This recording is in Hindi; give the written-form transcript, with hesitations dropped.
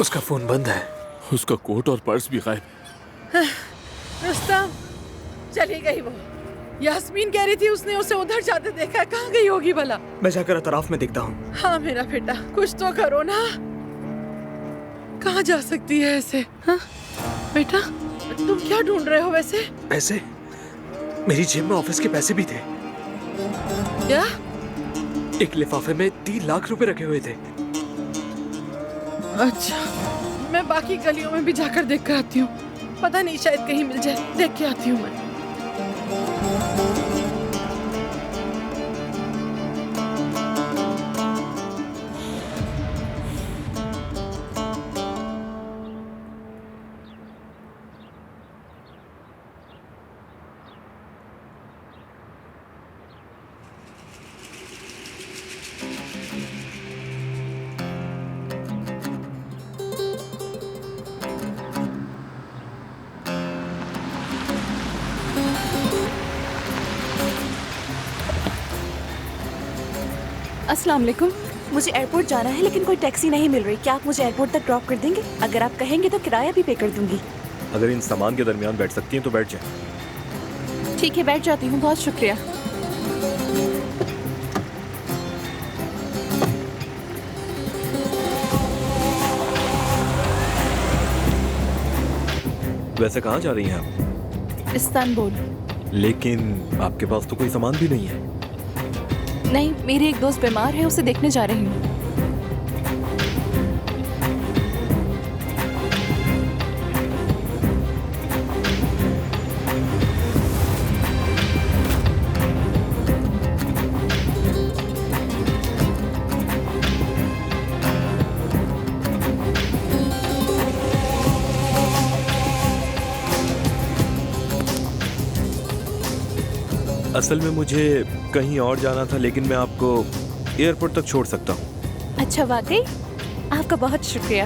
उसका फोन बंद है। उसका कोट और पर्स भी गायब। रुस्तम, चली गई वो। यास्मीन कह रही थी उसने उसे उधर जाते देखा है। कहाँ गई होगी भला? मैं जाकर अतराफ में देखता हूँ। हाँ मेरा बेटा, कुछ तो करो ना। कहाँ जा सकती है ऐसे? हाँ बेटा, तुम क्या ढूंढ रहे हो वैसे? पैसे? मेरी जेब में ऑफिस के पैसे भी थे। क्या? एक लिफाफे में 3 लाख रुपए रखे हुए थे। अच्छा, मैं बाकी गलियों में भी जाकर देख कर आती हूँ। पता नहीं, शायद कहीं मिल जाए। देख के आती हूँ मैं। अस्सलाम वालेकुम। मुझे एयरपोर्ट जाना है लेकिन कोई टैक्सी नहीं मिल रही। क्या आप मुझे एयरपोर्ट तक ड्रॉप कर देंगे? अगर आप कहेंगे तो किराया भी पे कर दूंगी। अगर इन सामान के दरमियान बैठ सकती हैं तो बैठ जाएं। ठीक है, बैठ जाती हूँ। बहुत शुक्रिया। वैसे कहाँ जा रही हैं आप? इस्तांबुल। लेकिन आपके पास तो कोई सामान भी नहीं है। नहीं, मेरी एक दोस्त बीमार है, उसे देखने जा रही हूँ। असल में मुझे कहीं और जाना था, लेकिन मैं आपको एयरपोर्ट तक छोड़ सकता हूँ। अच्छा, वाकई? आपका बहुत शुक्रिया।